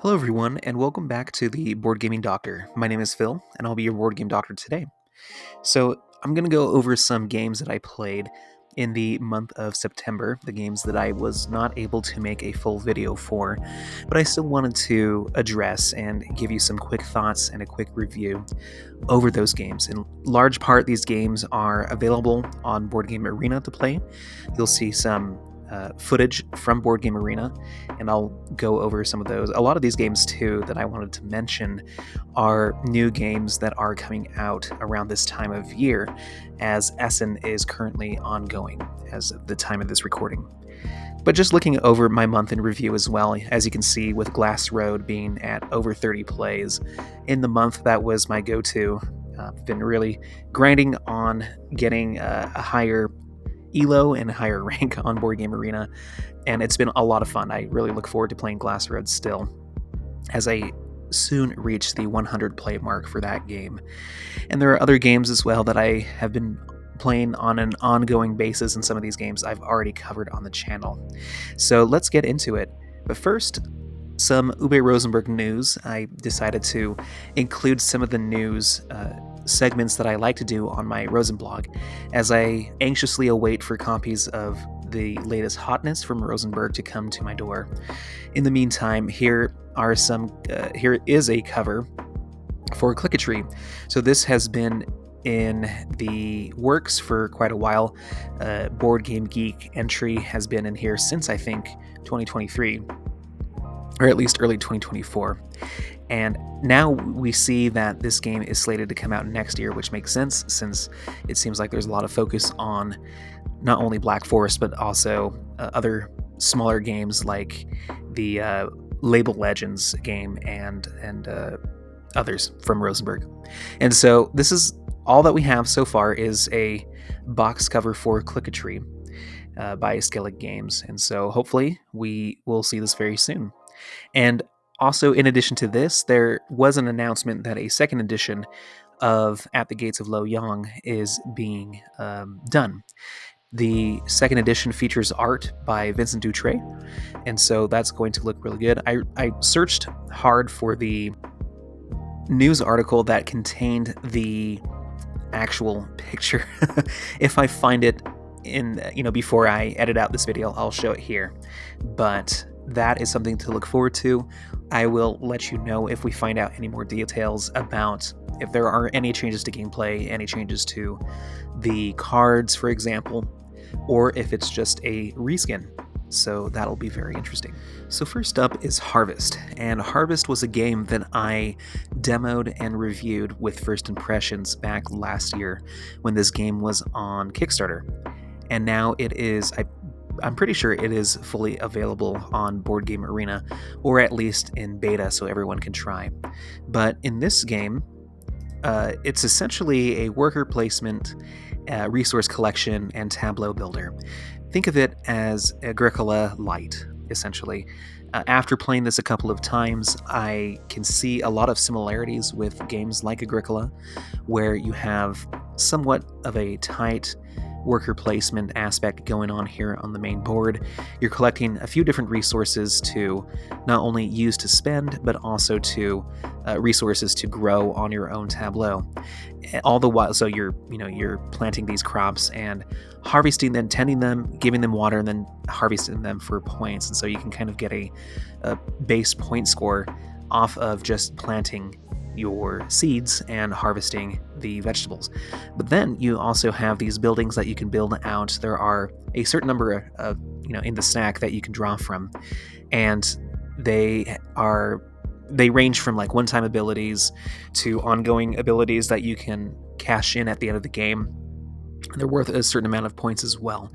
Hello, everyone, and welcome back to the Board Gaming Doctor. My name is Phil, and I'll be your board game doctor today. So, I'm going to go over some games that I played in the month of September, the games that I was not able to make a full video for, but I still wanted to address and give you some quick thoughts and a quick review over those games. In large part, these games are available on Board Game Arena to play. You'll see some footage from Board Game Arena, and I'll go over some of those. A lot of these games, too, that I wanted to mention are new games that are coming out around this time of year, as Essen is currently ongoing as of the time of this recording. But just looking over my month in review as well, as you can see with Glass Road being at over 30 plays, in the month that was my go-to. I've been really grinding on getting a higher elo and higher rank on Board Game Arena, and it's been a lot of fun. I really look forward to playing Glass Road still, as I soon reach the 100 play mark for that game. And there are other games as well that I have been playing on an ongoing basis, and some of these games I've already covered on the channel. So let's get into it. But first, some Uwe Rosenberg news. I decided to include some of the news segments that I like to do on my Rosen blog, as I anxiously await for copies of the latest hotness from Rosenberg to come to my door. In the meantime, here is a cover for Click-a-Tree. So this has been in the works for quite a while. Board Game Geek entry has been in here since, I think, 2023, or at least early 2024. And now we see that this game is slated to come out next year, which makes sense since it seems like there's a lot of focus on not only Black Forest, but also other smaller games like the Label Legends game and others from Rosenberg. And so this is all that we have so far, is a box cover for Click-a-Tree by Skellig Games. And so hopefully we will see this very soon. And also, in addition to this, there was an announcement that a second edition of At the Gates of Loyang is being done. The second edition features art by Vincent Dutray, and so that's going to look really good. I searched hard for the news article that contained the actual picture. If I find it before I edit out this video, I'll show it here. But that is something to look forward to. I will let you know if we find out any more details about if there are any changes to gameplay, any changes to the cards, for example, or if it's just a reskin. So that'll be very interesting. So first up is Harvest, and Harvest was a game that I demoed and reviewed with First Impressions back last year when this game was on Kickstarter. And now it is, I'm pretty sure it is fully available on Board Game Arena, or at least in beta so everyone can try. But in this game, it's essentially a worker placement, resource collection, and tableau builder. Think of it as Agricola Light, essentially. After playing this a couple of times, I can see a lot of similarities with games like Agricola, where you have somewhat of a tight worker placement aspect going on here on the main board. You're collecting a few different resources to not only use to spend, but also to resources to grow on your own tableau. All the while, so you're planting these crops and harvesting them, tending them, giving them water, and then harvesting them for points. And so you can kind of get a base point score off of just planting your seeds and harvesting the vegetables. But then you also have these buildings that you can build out. There are a certain number of in the stack that you can draw from, and they range from like one-time abilities to ongoing abilities that you can cash in at the end of the game. They're worth a certain amount of points as well.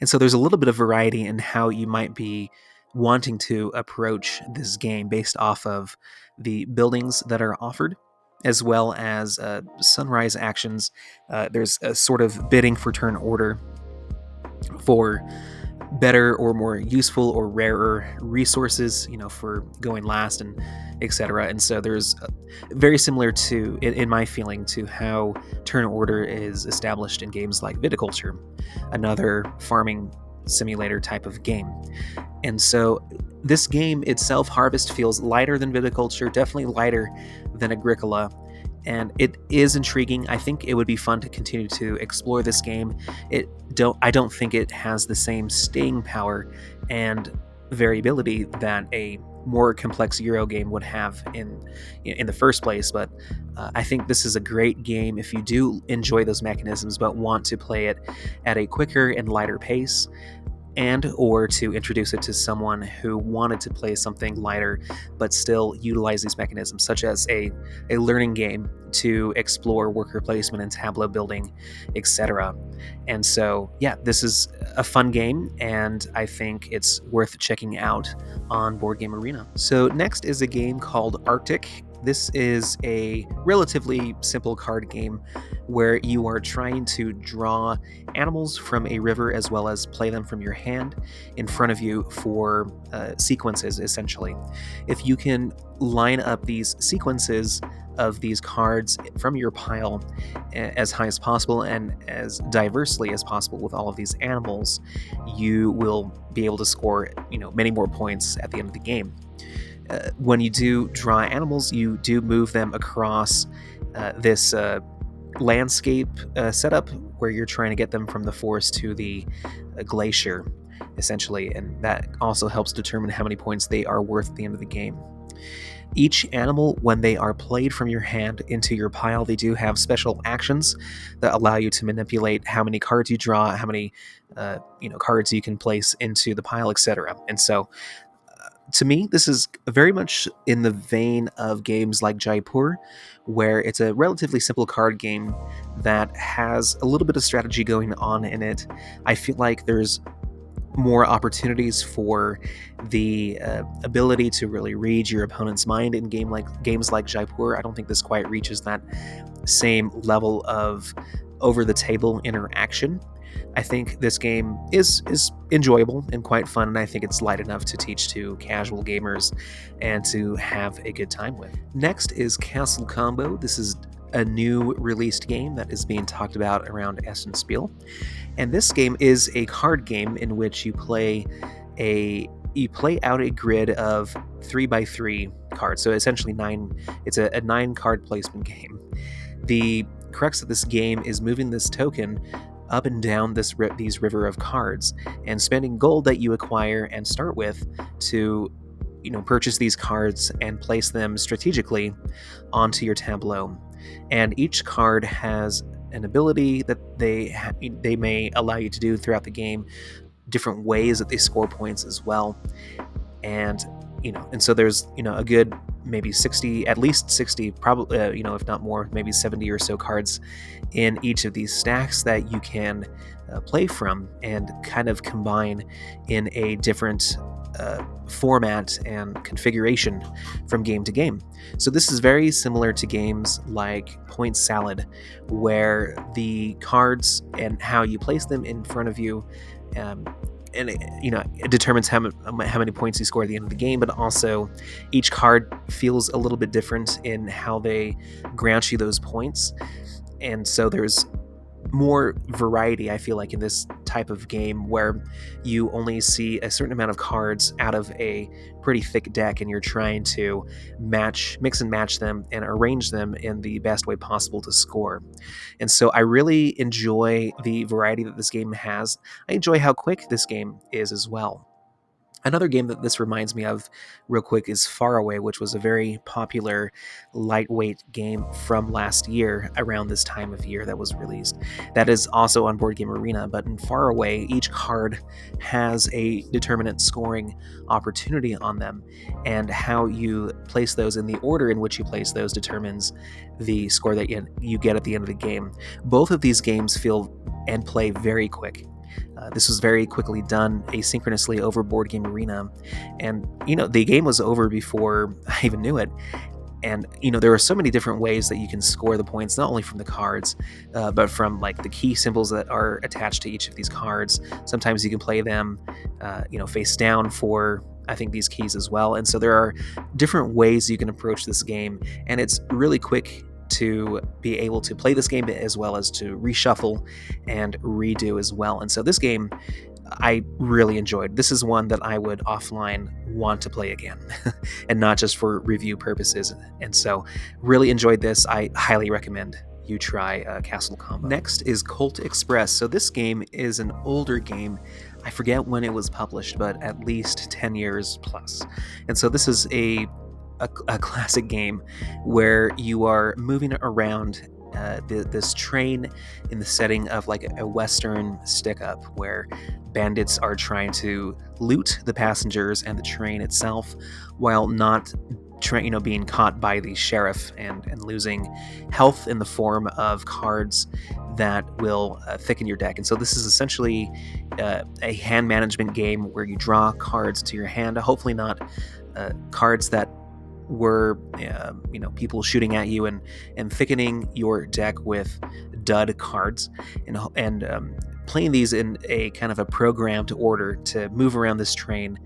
And so there's a little bit of variety in how you might be wanting to approach this game based off of the buildings that are offered, as well as sunrise actions. There's a sort of bidding for turn order for better or more useful or rarer resources, for going last, and etc. And so there's very similar to, in my feeling, to how turn order is established in games like Viticulture, another farming simulator type of game. And so this game itself, Harvest, feels lighter than Viticulture, definitely lighter than Agricola, and it is intriguing. I think it would be fun to continue to explore this game. I don't think it has the same staying power and variability that a more complex Euro game would have in the first place, but I think this is a great game if you do enjoy those mechanisms but want to play it at a quicker and lighter pace, and or to introduce it to someone who wanted to play something lighter but still utilize these mechanisms, such as a learning game to explore worker placement and tableau building, etc. And so, yeah, this is a fun game, and I think it's worth checking out on Board Game Arena. So next is a game called Arctic. This is a relatively simple card game where you are trying to draw animals from a river as well as play them from your hand in front of you for sequences, essentially. If you can line up these sequences of these cards from your pile as high as possible and as diversely as possible with all of these animals, you will be able to score, many more points at the end of the game. When you do draw animals, you do move them across this landscape setup where you're trying to get them from the forest to the glacier, essentially, and that also helps determine how many points they are worth at the end of the game. Each animal, when they are played from your hand into your pile, they do have special actions that allow you to manipulate how many cards you draw, how many cards you can place into the pile, etc. And so to me, this is very much in the vein of games like Jaipur, where it's a relatively simple card game that has a little bit of strategy going on in it. I feel like there's more opportunities for the ability to really read your opponent's mind in games like Jaipur. I don't think this quite reaches that same level of over-the-table interaction. I think this game is enjoyable and quite fun, and I think it's light enough to teach to casual gamers and to have a good time with. Next is Castle Combo. This is a new released game that is being talked about around Essen Spiel. And this game is a card game in which you play out a grid of 3x3 cards. So essentially it's a 9-card placement game. The crux of this game is moving this token up and down these river of cards and spending gold that you acquire and start with to purchase these cards and place them strategically onto your tableau. And each card has an ability that they may allow you to do throughout the game, different ways that they score points as well. And so there's a good maybe 60, at least 60, probably if not more, maybe 70 or so cards in each of these stacks that you can play from and kind of combine in a different format and configuration from game to game. So this is very similar to games like Point Salad, where the cards and how you place them in front of you and it determines how many points you score at the end of the game, but also each card feels a little bit different in how they grant you those points. And so there's more variety, I feel like, in this type of game where you only see a certain amount of cards out of a pretty thick deck, and you're trying to mix and match them and arrange them in the best way possible to score. And so I really enjoy the variety that this game has. I enjoy how quick this game is as well. Another game that this reminds me of real quick is Far Away, which was a very popular lightweight game from last year around this time of year that was released. That is also on Board Game Arena, but in Far Away, each card has a determinate scoring opportunity on them, and how you place those in the order in which you place those determines the score that you get at the end of the game. Both of these games feel and play very quick. This was very quickly done asynchronously over Board Game Arena, and the game was over before I even knew it. And there are so many different ways that you can score the points, not only from the cards, but from the key symbols that are attached to each of these cards. Sometimes you can play them, face down for, I think, these keys as well. And so there are different ways you can approach this game, and it's really quick to be able to play this game as well as to reshuffle and redo as well. And so this game I really enjoyed. This is one that I would offline want to play again, and not just for review purposes. And so, really enjoyed this. I highly recommend you try Castle Combo. Next is Colt Express. So this game is an older game. I forget when it was published, but at least 10 years plus. And so this is a classic game where you are moving around this train in the setting of like a Western stick-up where bandits are trying to loot the passengers and the train itself while not being caught by the sheriff and losing health in the form of cards that will thicken your deck. And so this is essentially a hand management game where you draw cards to your hand, hopefully not cards that were people shooting at you, and thickening your deck with dud cards, and playing these in a kind of a programmed order to move around this train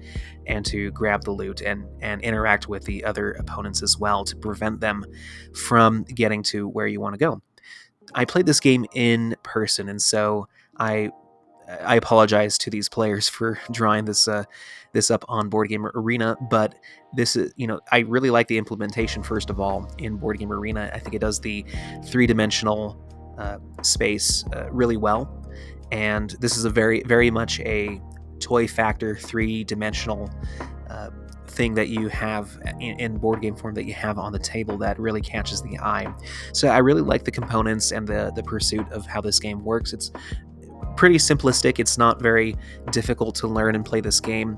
and to grab the loot and interact with the other opponents as well to prevent them from getting to where you want to go. I played this game in person, and so I apologize to these players for drawing this up on Board Game Arena, but this is, I really like the implementation, first of all, in Board Game Arena. I think it does the three-dimensional space really well, and this is a very, very much a toy factor, three-dimensional thing that you have in board game form that you have on the table that really catches the eye. So I really like the components and the pursuit of how this game works. It's pretty simplistic. It's not very difficult to learn and play this game.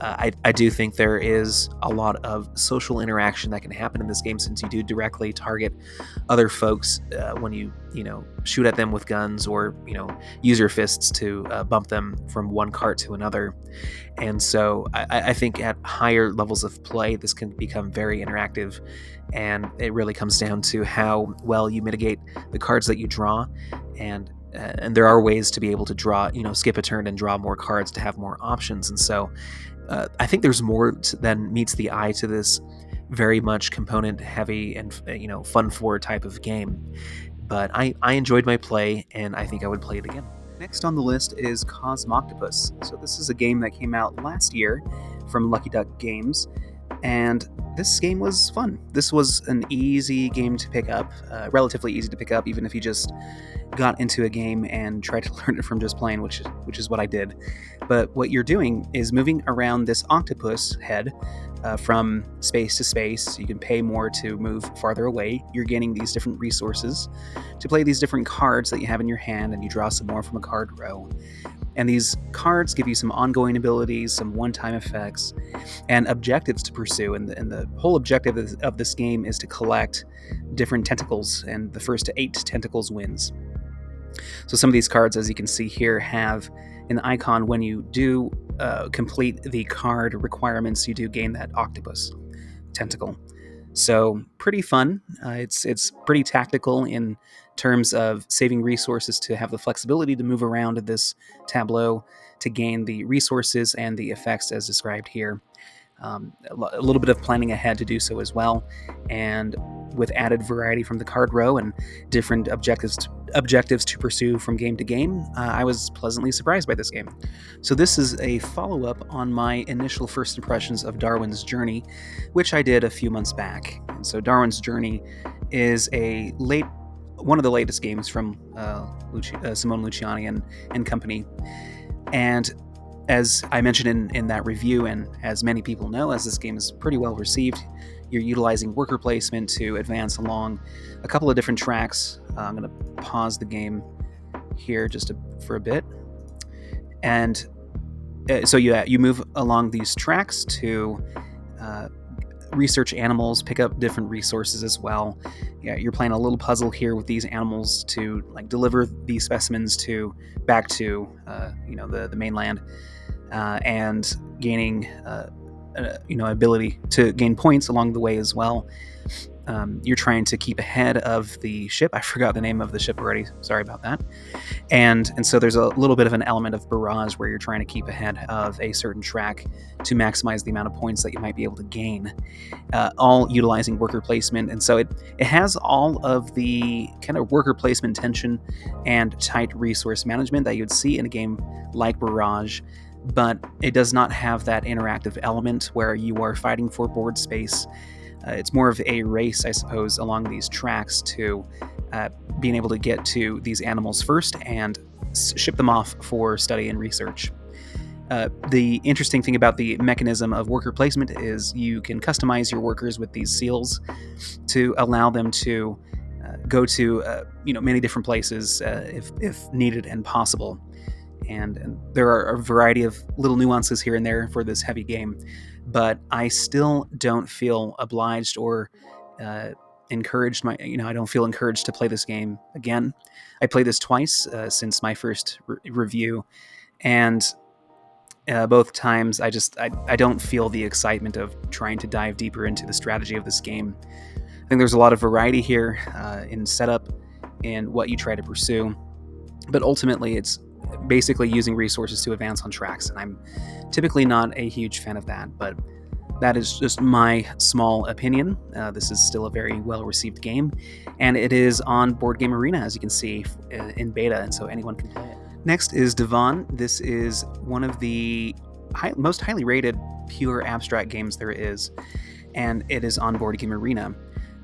I do think there is a lot of social interaction that can happen in this game, since you do directly target other folks when you shoot at them with guns, or use your fists to bump them from one cart to another. And so I think at higher levels of play, this can become very interactive, and it really comes down to how well you mitigate the cards that you draw, and there are ways to be able to draw, skip a turn and draw more cards to have more options. And so I think there's more than meets the eye to this very much component heavy and fun for type of game. But I enjoyed my play, and I think I would play it again. Next on the list is Cosmoctopus. So this is a game that came out last year from Lucky Duck Games, and this game was fun. This was an easy game to pick up, relatively easy to pick up, even if you just got into a game and tried to learn it from just playing, which is what I did. But what you're doing is moving around this octopus head from space to space. You can pay more to move farther away. You're gaining these different resources to play these different cards that you have in your hand, and you draw some more from a card row. And these cards give you some ongoing abilities, some one-time effects, and objectives to pursue. And the whole objective of this game is to collect different tentacles, and the first to 8 tentacles wins. So some of these cards, as you can see here, have an icon. When you do complete the card requirements, you do gain that octopus tentacle. So pretty fun. It's pretty tactical in terms of saving resources to have the flexibility to move around this tableau to gain the resources and the effects as described here. A little bit of planning ahead to do so as well, and with added variety from the card row and different objectives to pursue from game to game, I was pleasantly surprised by this game. So this is a follow-up on my initial first impressions of Darwin's Journey, which I did a few months back. And so Darwin's Journey is one of the latest games from Simone Luciani and company. And as I mentioned in that review, and as many people know, as this game is pretty well received, you're utilizing worker placement to advance along a couple of different tracks. I'm going to pause the game here just for a bit. And so you move along these tracks to research animals, pick up different resources as well. Yeah, you're playing a little puzzle here with these animals to deliver these specimens back to the mainland, and gaining ability to gain points along the way as well. you're trying to keep ahead of the ship. I forgot the name of the ship already. Sorry about that. And so there's a little bit of an element of barrage where you're trying to keep ahead of a certain track to maximize the amount of points that you might be able to gain, all utilizing worker placement. And so it has all of the kind of worker placement tension and tight resource management that you'd see in a game like Barrage, but it does not have that interactive element where you are fighting for board space. It's more of a race, I suppose, along these tracks to being able to get to these animals first and ship them off for study and research. The interesting thing about the mechanism of worker placement is you can customize your workers with these seals to allow them to go to many different places if needed and possible. And there are a variety of little nuances here and there for this heavy game, but I still don't feel obliged or encouraged. I don't feel encouraged to play this game again. I played this twice since my first review, and both times I don't feel the excitement of trying to dive deeper into the strategy of this game. I think there's a lot of variety here in setup and what you try to pursue, but ultimately it's basically using resources to advance on tracks, and I'm typically not a huge fan of that, but that is just my small opinion. This is still a very well-received game, and it is on Board Game Arena, as you can see, in beta, and so anyone can play it. Next is DVONN. This is one of the most highly rated pure abstract games there is, and it is on Board Game Arena.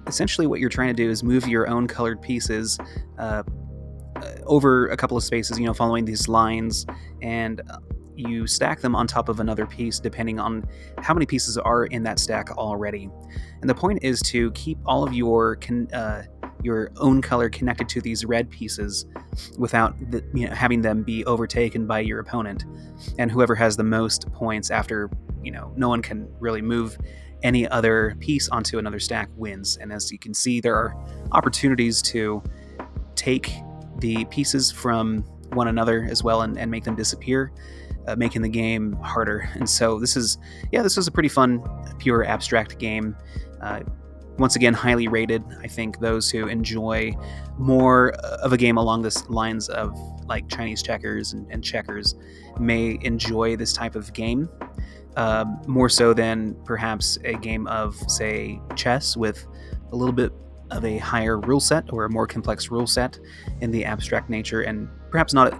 Essentially what you're trying to do is move your own colored pieces over a couple of spaces, following these lines, and you stack them on top of another piece depending on how many pieces are in that stack already. And the point is to keep all of your own color connected to these red pieces without having them be overtaken by your opponent. And whoever has the most points after, no one can really move any other piece onto another stack wins. And as you can see, there are opportunities to take the pieces from one another as well and make them disappear, making the game harder. And so this is a pretty fun, pure abstract game. Once again, highly rated. I think those who enjoy more of a game along the lines of like Chinese checkers and checkers may enjoy this type of game, more so than perhaps a game of, say, chess with a little bit of a higher rule set or a more complex rule set in the abstract nature, and perhaps not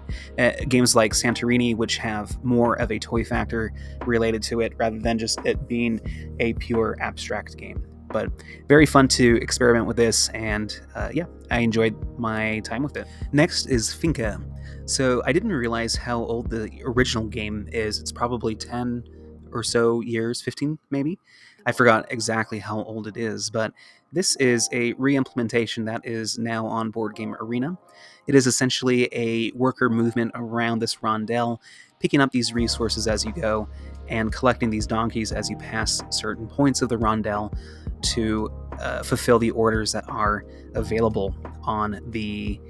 games like Santorini, which have more of a toy factor related to it rather than just it being a pure abstract game. But very fun to experiment with this, and I enjoyed my time with it. Next is Finca. So I didn't realize how old the original game is. It's probably 10 or so years, 15 maybe. I forgot exactly how old it is, but this is a re-implementation that is now on Board Game Arena. It is essentially a worker movement around this rondel, picking up these resources as you go, and collecting these donkeys as you pass certain points of the rondel to fulfill the orders that are available on the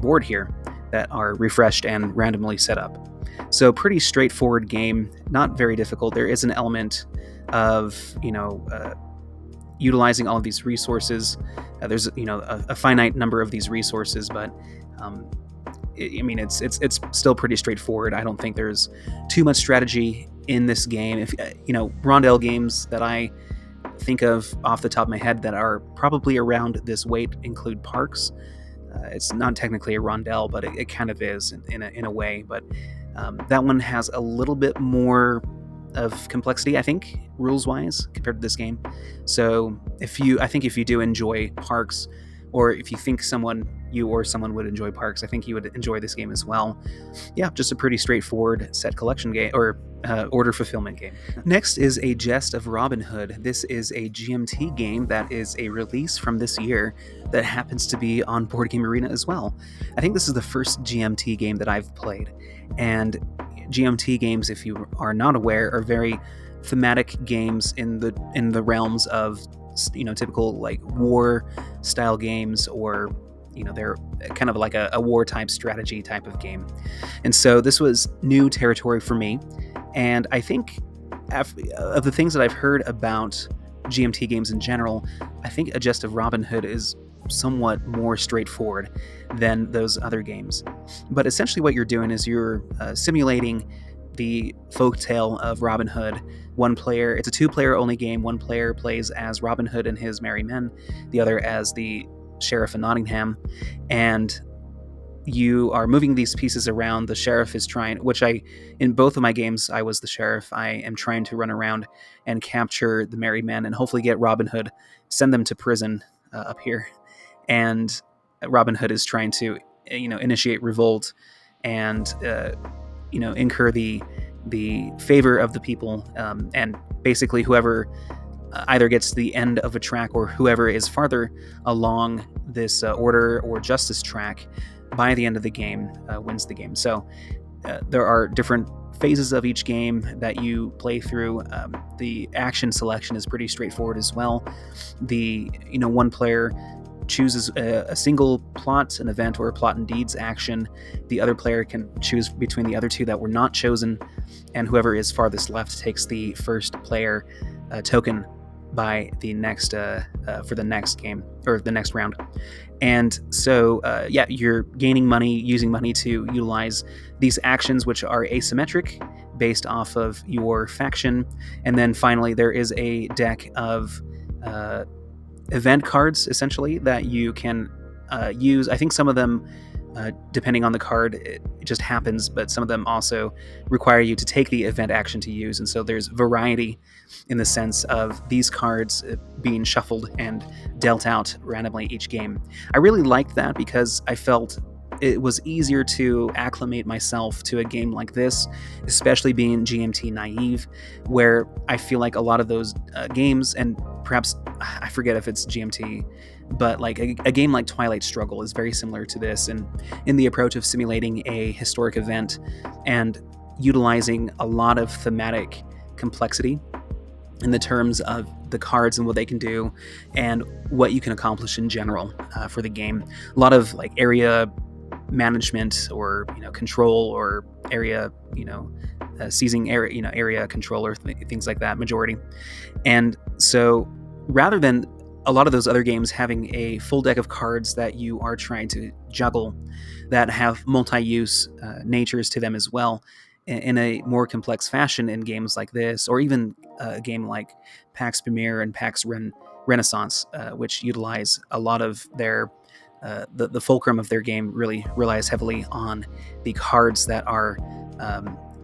board here that are refreshed and randomly set up. So pretty straightforward game, not very difficult. There is an element of utilizing all of these resources. There's a finite number of these resources, but it's still pretty straightforward. I don't think there's too much strategy in this game. If rondel games that I think of off the top of my head that are probably around this weight include Parks. It's not technically a rondel, but it kind of is in a way. But that one has a little bit more of complexity, I think, rules-wise, compared to this game. So if you do enjoy Parks, or if you think you or someone would enjoy Parks, I think you would enjoy this game as well. Yeah, just a pretty straightforward set collection game, or order fulfillment game. Next is a Gest of Robin Hood. This is a GMT game that is a release from this year that happens to be on Board Game Arena as well. I think this is the first GMT game that I've played, and GMT games, if you are not aware, are very thematic games in the realms of typical like war style games, or they're kind of like a war type strategy type of game. And so this was new territory for me, and I think of the things that I've heard about GMT games in general, I think A Gest of Robin Hood is somewhat more straightforward than those other games. But essentially what you're doing is you're simulating the folktale of Robin Hood. It's a two-player only game. One player plays as Robin Hood and his merry men, the other as the Sheriff of Nottingham, and you are moving these pieces around. The sheriff is trying, in both of my games, I was the sheriff. I am trying to run around and capture the merry men and hopefully get Robin Hood, send them to prison up here. And Robin Hood is trying to, initiate revolt and, incur the favor of the people. And basically whoever either gets to the end of a track or whoever is farther along this order or justice track by the end of the game wins the game. So there are different phases of each game that you play through. The action selection is pretty straightforward as well. One player chooses a single plot, an event, or a plot and deeds action. The other player can choose between the other two that were not chosen, and whoever is farthest left takes the first player token by the next for the next game or the next round. And so you're gaining money, using money to utilize these actions, which are asymmetric based off of your faction. And then finally there is a deck of event cards essentially that you can use. I think some of them depending on the card, it just happens, but some of them also require you to take the event action to use. And so there's variety in the sense of these cards being shuffled and dealt out randomly each game. I really liked that because I felt it was easier to acclimate myself to a game like this, especially being GMT naive, where I feel like a lot of those games, and perhaps I forget if it's GMT, but like a game like Twilight Struggle is very similar to this in the approach of simulating a historic event and utilizing a lot of thematic complexity in the terms of the cards and what they can do and what you can accomplish in general for the game. A lot of like area management or control or area seizing area area control or things like that, majority. And so rather than a lot of those other games having a full deck of cards that you are trying to juggle that have multi-use natures to them as well, in a more complex fashion in games like this, or even a game like PAX Premier and PAX Renaissance, which utilize a lot of their the fulcrum of their game really relies heavily on the cards that are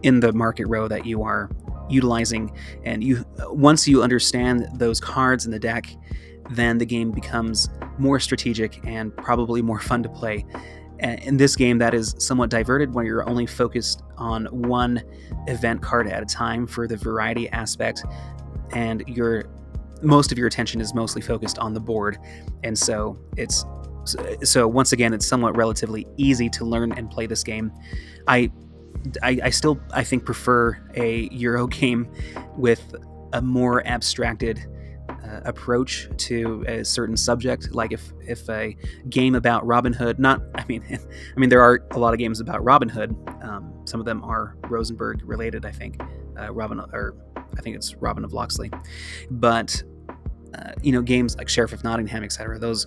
in the market row that you are utilizing. And once you understand those cards in the deck, then the game becomes more strategic and probably more fun to play. In this game, that is somewhat diverted when you're only focused on one event card at a time for the variety aspect, and most of your attention is mostly focused on the board. And so once again, it's somewhat relatively easy to learn and play this game. I still, I think, prefer a Euro game with a more abstracted approach to a certain subject. Like if a game about Robin Hood, I mean there are a lot of games about Robin Hood. Some of them are Rosenberg related, I think. I think it's Robin of Locksley. But games like Sheriff of Nottingham, etc. Those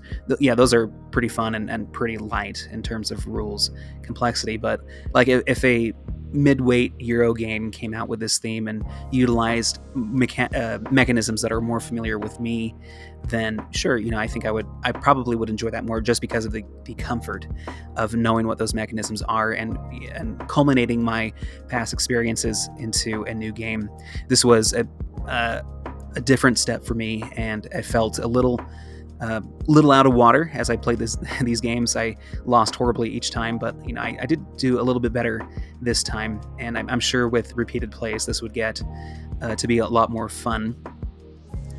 are pretty fun and pretty light in terms of rules complexity. But like if a mid-weight Euro game came out with this theme and utilized mechanisms that are more familiar with me, then sure, I think I probably would enjoy that more, just because of the comfort of knowing what those mechanisms are and culminating my past experiences into a new game. This was a different step for me, and I felt a little out of water as I played these games. I lost horribly each time, but I did do a little bit better this time, and I'm sure with repeated plays this would get to be a lot more fun.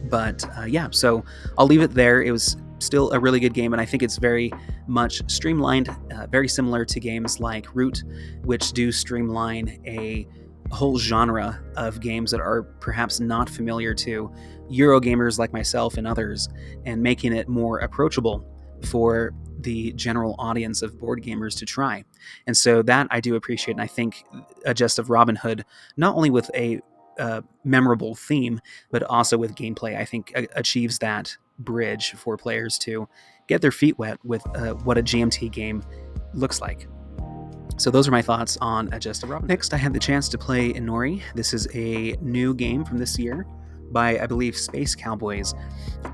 But so I'll leave it there. It was still a really good game, and I think it's very much streamlined, very similar to games like Root, which do streamline a whole genre of games that are perhaps not familiar to Euro gamers like myself and others, and making it more approachable for the general audience of board gamers to try. And so that I do appreciate, and I think A Gest of Robin Hood, not only with a memorable theme, but also with gameplay, I think achieves that bridge for players to get their feet wet with what a GMT game looks like. So those are my thoughts on Gest. Next, I had the chance to play Inori. This is a new game from this year by, I believe, Space Cowboys.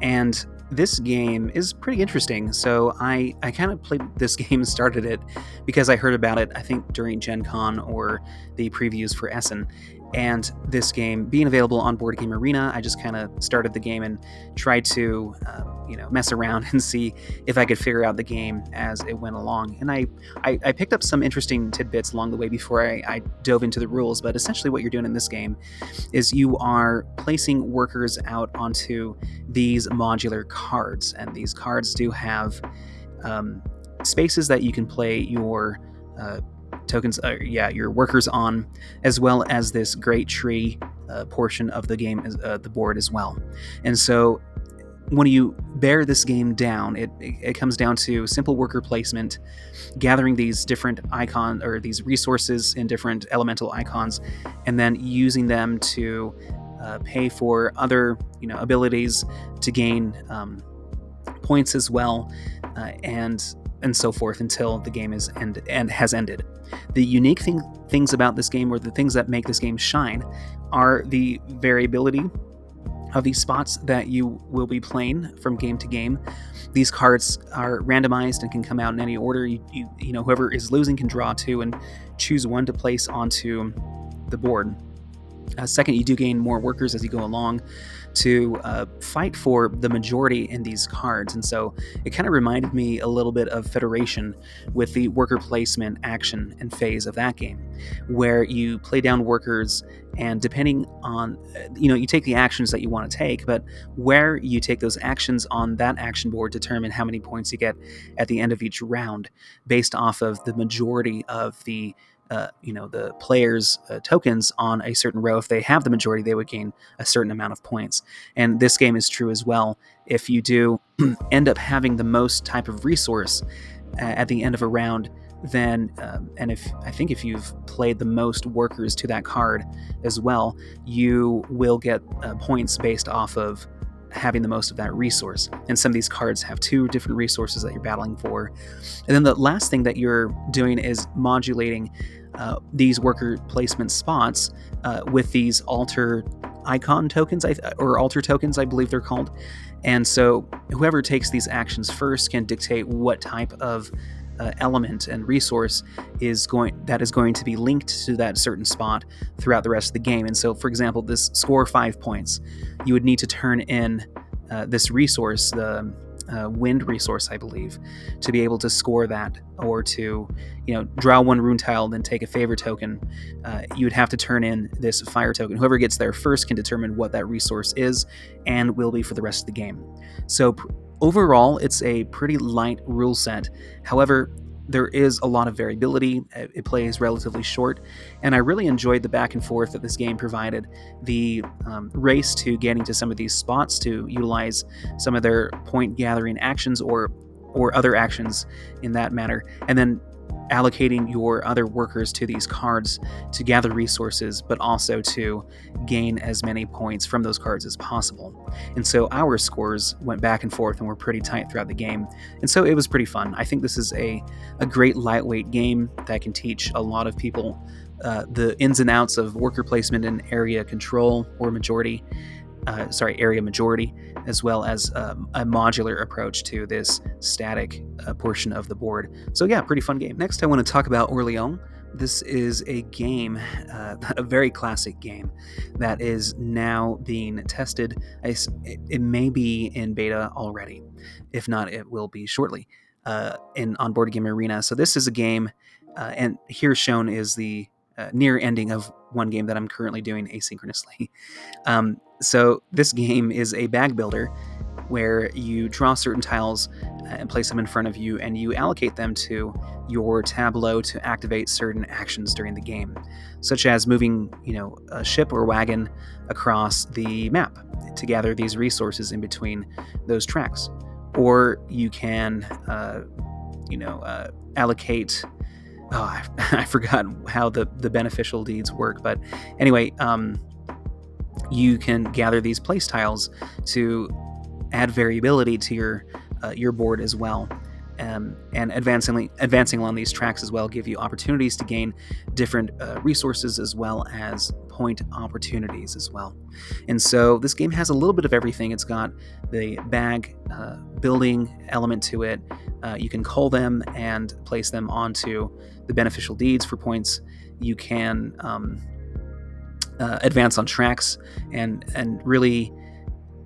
And this game is pretty interesting. So I kind of played this game and started it because I heard about it, I think, during Gen Con or the previews for Essen. And this game being available on Board Game Arena, I just kind of started the game and tried to, mess around and see if I could figure out the game as it went along. And I picked up some interesting tidbits along the way before I dove into the rules. But essentially, what you're doing in this game is you are placing workers out onto these modular cards, and these cards do have spaces that you can play your tokens, your workers on, as well as this great tree portion of the game, the board as well. And so when you bear this game down, it comes down to simple worker placement, gathering these different icons or these resources in different elemental icons, and then using them to pay for other abilities to gain points as well, and so forth until the game is has ended. The unique things about this game, or the things that make this game shine, are the variability of these spots that you will be playing from game to game. These cards are randomized and can come out in any order. Whoever is losing can draw two and choose one to place onto the board. Second, you do gain more workers as you go along to fight for the majority in these cards. And so it kind of reminded me a little bit of Federation with the worker placement action and phase of that game, where you play down workers and depending on, you take the actions that you want to take, but where you take those actions on that action board determine how many points you get at the end of each round based off of the majority of the the players' tokens on a certain row. If they have the majority, they would gain a certain amount of points. And this game is true as well. If you do end up having the most type of resource at the end of a round, then if you've played the most workers to that card as well, you will get points based off of having the most of that resource. And some of these cards have two different resources that you're battling for. And then the last thing that you're doing is modulating these worker placement spots with these alter icon tokens, or alter tokens, I believe they're called. And so whoever takes these actions first can dictate what type of element and resource is going to be linked to that certain spot throughout the rest of the game. And so, for example, this score 5 points, you would need to turn in this resource, the wind resource, I believe, to be able to score that, or to draw one rune tile, then take a favor token. You would have to turn in this fire token. Whoever gets there first can determine what that resource is and will be for the rest of the game. So overall, it's a pretty light rule set. However, there is a lot of variability. It plays relatively short, and I really enjoyed the back and forth that this game provided. The race to getting to some of these spots to utilize some of their point gathering actions or other actions in that manner, and then allocating your other workers to these cards to gather resources, but also to gain as many points from those cards as possible. And so our scores went back and forth and were pretty tight throughout the game. And so it was pretty fun. I think this is a great lightweight game that can teach a lot of people the ins and outs of worker placement and area control or area majority, as well as a modular approach to this static portion of the board. So yeah, pretty fun game. Next, I want to talk about Loyang. This is a game, a very classic game that is now being tested. It may be in beta already. If not, it will be shortly on Board Game Arena. So this is a game, and here shown is the near ending of one game that I'm currently doing asynchronously. So this game is a bag builder where you draw certain tiles and place them in front of you, and you allocate them to your tableau to activate certain actions during the game, such as moving, a ship or wagon across the map to gather these resources in between those tracks. Or you can, allocate. I forgot how the beneficial deeds work, but anyway, you can gather these place tiles to add variability to your board as well. And advancing along these tracks as well give you opportunities to gain different resources as well as point opportunities as well. And so this game has a little bit of everything. It's got the bag building element to it. You can cull them and place them onto the beneficial deeds for points. You can advance on tracks and really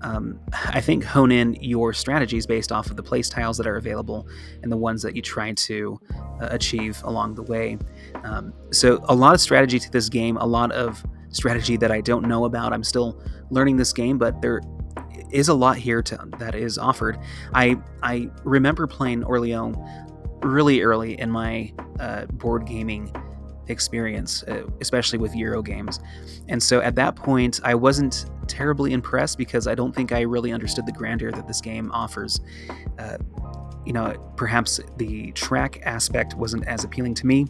I think hone in your strategies based off of the place tiles that are available and the ones that you try to achieve along the way. So a lot of strategy to this game, a lot of strategy that I don't know about. I'm still learning this game, but there is a lot here that is offered. I remember playing Orleans really early in my board gaming experience, especially with Euro games. And so at that point, I wasn't terribly impressed because I don't think I really understood the grandeur that this game offers. Perhaps the track aspect wasn't as appealing to me,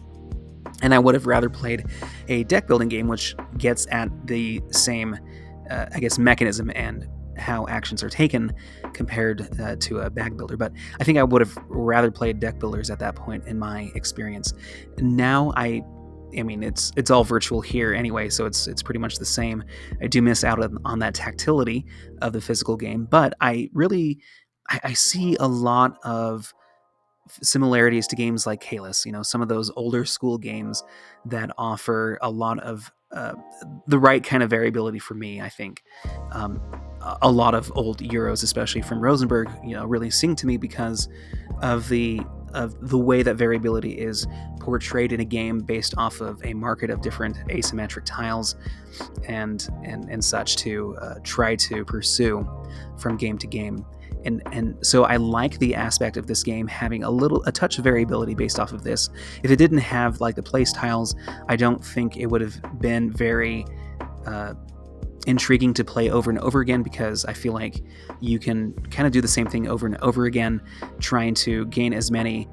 and I would have rather played a deck building game which gets at the same, mechanism and how actions are taken compared to a bag builder. But I think I would have rather played deck builders at that point in my experience. Now I mean, it's all virtual here anyway, so it's pretty much the same. I do miss out on that tactility of the physical game, but I see a lot of similarities to games like Kalis, some of those older school games that offer a lot of the right kind of variability for me, I think. A lot of old Euros, especially from Rosenberg, really sing to me because of the way that variability is portrayed in a game based off of a market of different asymmetric tiles and such to try to pursue from game to game. And so I like the aspect of this game having a touch of variability based off of this. If it didn't have like the place tiles, I don't think it would have been very intriguing to play over and over again, because I feel like you can kind of do the same thing over and over again, trying to gain as many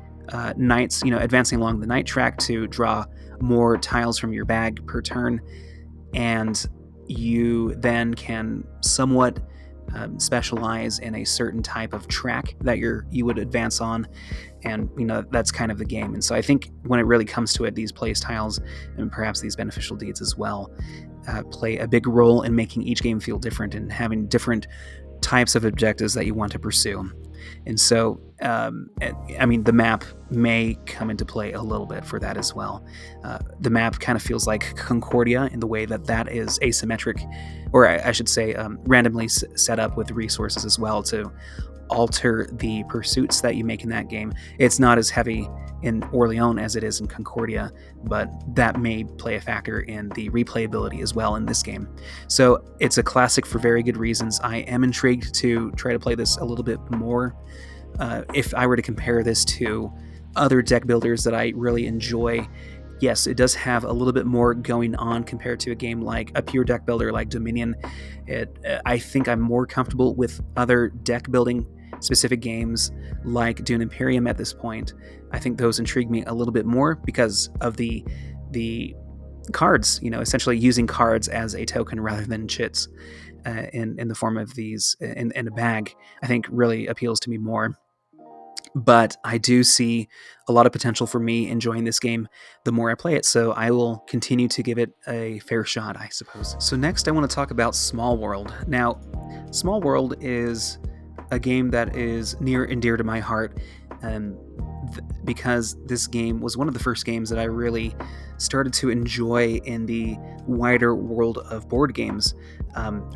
knights, advancing along the knight track to draw more tiles from your bag per turn, and you then can somewhat specialize in a certain type of track that you would advance on, and that's kind of the game. And so I think when it really comes to it, these place tiles and perhaps these beneficial deeds as well play a big role in making each game feel different and having different types of objectives that you want to pursue. And so the map may come into play a little bit for that as well. The map kind of feels like Concordia in the way that is asymmetric, or I should say randomly set up with resources as well to alter the pursuits that you make in that game. It's not as heavy in Orleans as it is in Concordia, but that may play a factor in the replayability as well in this game. So it's a classic for very good reasons. I am intrigued to try to play this a little bit more. If I were to compare this to other deck builders that I really enjoy, yes, it does have a little bit more going on compared to a game like a pure deck builder like Dominion. I think I'm more comfortable with other deck building specific games like Dune Imperium at this point. I think those intrigue me a little bit more because of the cards, essentially using cards as a token rather than chits in the form of these in a bag, I think really appeals to me more. But I do see a lot of potential for me enjoying this game the more I play it, so I will continue to give it a fair shot, I suppose. So next I want to talk about Smallworld. Now, Smallworld is a game that is near and dear to my heart, because this game was one of the first games that I really started to enjoy in the wider world of board games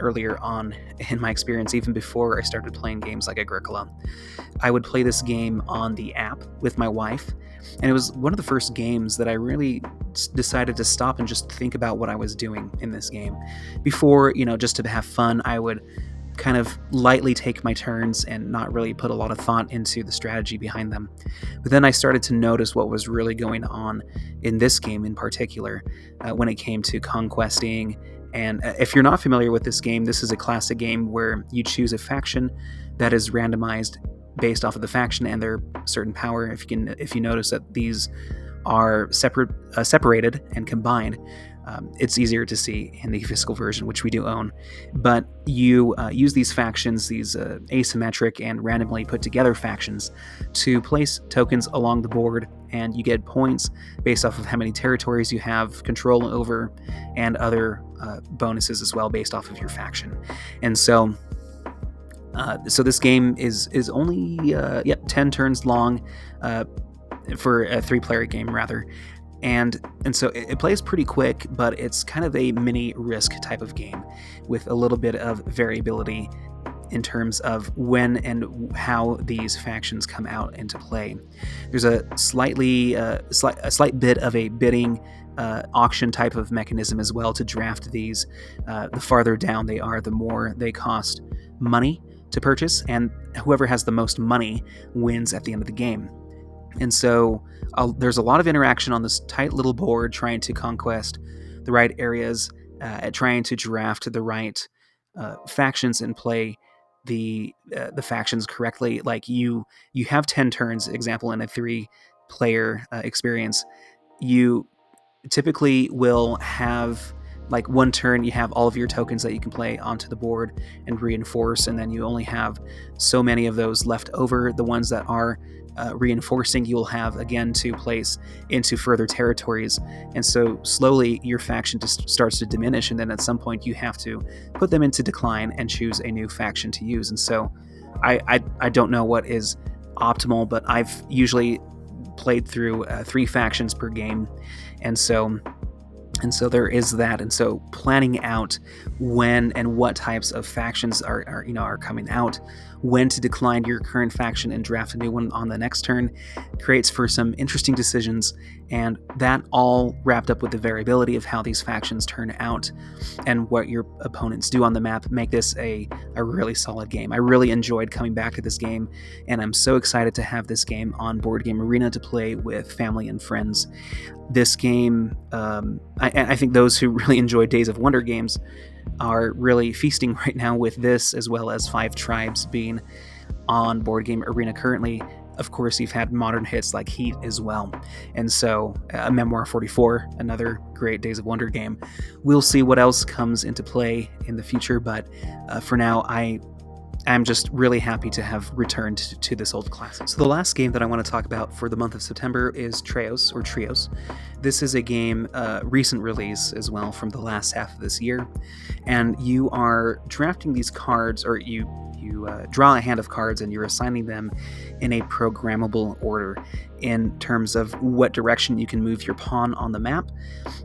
earlier on in my experience, even before I started playing games like Agricola. I would play this game on the app with my wife, and it was one of the first games that I really decided to stop and just think about what I was doing in this game. Before, just to have fun, I would kind of lightly take my turns and not really put a lot of thought into the strategy behind them. But then I started to notice what was really going on in this game in particular when it came to conquesting. And if you're not familiar with this game, this is a classic game where you choose a faction that is randomized based off of the faction and their certain power. If you notice that these are separated and combined, It's easier to see in the physical version, which we do own. But you use these factions, these asymmetric and randomly put together factions, to place tokens along the board, and you get points based off of how many territories you have control over, and other bonuses as well based off of your faction. And so this game is only 10 turns long for a 3-player game, rather. And so it plays pretty quick, but it's kind of a mini Risk type of game with a little bit of variability in terms of when and how these factions come out into play. There's a slight bit of a bidding auction type of mechanism as well to draft these. The farther down they are, the more they cost money to purchase, and whoever has the most money wins at the end of the game. And so there's a lot of interaction on this tight little board, trying to conquest the right areas, trying to draft the right factions and play the factions correctly. Like you have 10 turns, example, in a 3-player experience. You typically will have like one turn, you have all of your tokens that you can play onto the board and reinforce, and then you only have so many of those left over. The ones that are reinforcing, you'll have again to place into further territories, and so slowly your faction just starts to diminish, and then at some point you have to put them into decline and choose a new faction to use. And so I don't know what is optimal, but I've usually played through 3 factions per game, and so there is that. And so planning out when and what types of factions are coming out, when to decline your current faction and draft a new one on the next turn, creates for some interesting decisions. And that all wrapped up with the variability of how these factions turn out and what your opponents do on the map make this a really solid game. I really enjoyed coming back to this game, and I'm so excited to have this game on Board Game Arena to play with family and friends. This game, I think those who really enjoy Days of Wonder games are really feasting right now with this, as well as 5 Tribes being on Board Game Arena currently. Of course, you've had modern hits like Heat as well. And so Memoir 44, another great Days of Wonder game. We'll see what else comes into play in the future, but for now, I'm just really happy to have returned to this old classic. So the last game that I want to talk about for the month of September is Treos. This is a game, recent release as well from the last half of this year, and you are drafting these cards, or you draw a hand of cards and you're assigning them in a programmable order in terms of what direction you can move your pawn on the map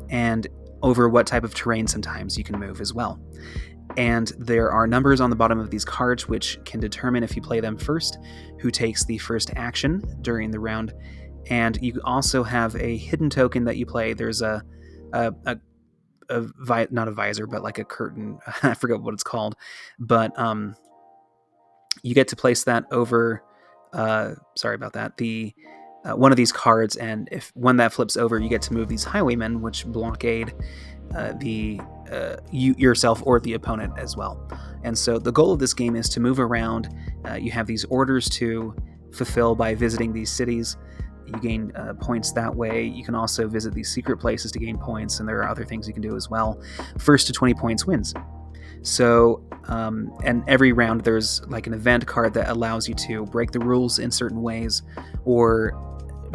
and over what type of terrain sometimes you can move as well. And there are numbers on the bottom of these cards which can determine, if you play them first, who takes the first action during the round. And you also have a hidden token that you play. There's not a visor, but like a curtain. I forget what it's called. But you get to place that over, sorry about that, one of these cards, and when that flips over, you get to move these highwaymen, which blockade yourself or the opponent as well. And so the goal of this game is to move around. You have these orders to fulfill by visiting these cities. You gain points that way. You can also visit these secret places to gain points, and there are other things you can do as well. First to 20 points wins. So, and every round there's like an event card that allows you to break the rules in certain ways, or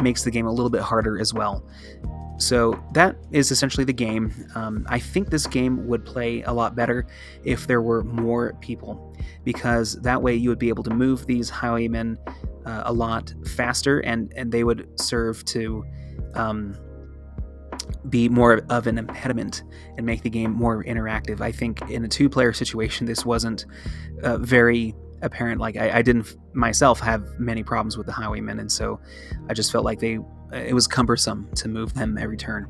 makes the game a little bit harder as well. So that is essentially the game. I think this game would play a lot better if there were more people, because that way you would be able to move these highwaymen a lot faster, and they would serve to be more of an impediment and make the game more interactive. I think in a 2-player situation, this wasn't very apparent. Like I didn't myself have many problems with the highwaymen, and so I just felt like it was cumbersome to move them every turn.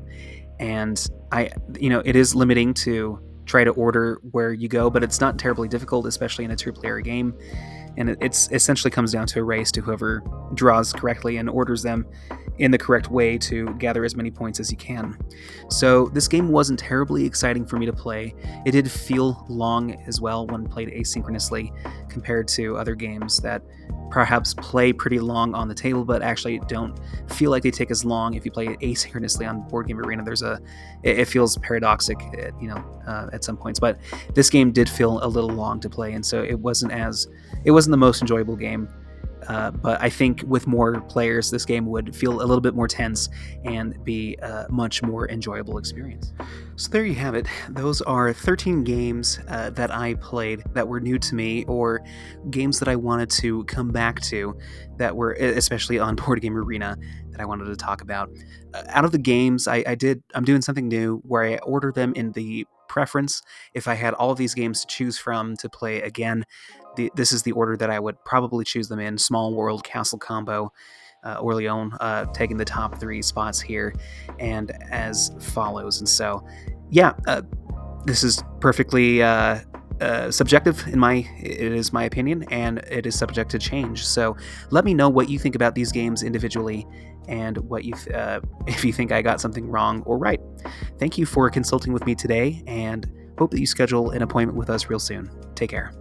And it is limiting to try to order where you go, but it's not terribly difficult, especially in a 2-player game. And it essentially comes down to a race to whoever draws correctly and orders them in the correct way to gather as many points as you can. So this game wasn't terribly exciting for me to play. It did feel long as well when played asynchronously compared to other games that perhaps play pretty long on the table but actually don't feel like they take as long if you play it asynchronously on Board Game Arena. It feels paradoxic, at some points, but this game did feel a little long to play, and so it wasn't the most enjoyable game. But I think with more players, this game would feel a little bit more tense and be a much more enjoyable experience. So there you have it. Those are 13 games that I played that were new to me, or games that I wanted to come back to that were, especially on Board Game Arena, that I wanted to talk about. Out of the games, I'm doing something new where I order them in the preference. If I had all of these games to choose from to play again, this is the order that I would probably choose them in: Smallworld, Castle Combo, Orleans, taking the top 3 spots here, and as follows. And so, yeah, this is perfectly subjective it is my opinion, and it is subject to change. So let me know what you think about these games individually, and what if you think I got something wrong or right. Thank you for consulting with me today, and hope that you schedule an appointment with us real soon. Take care.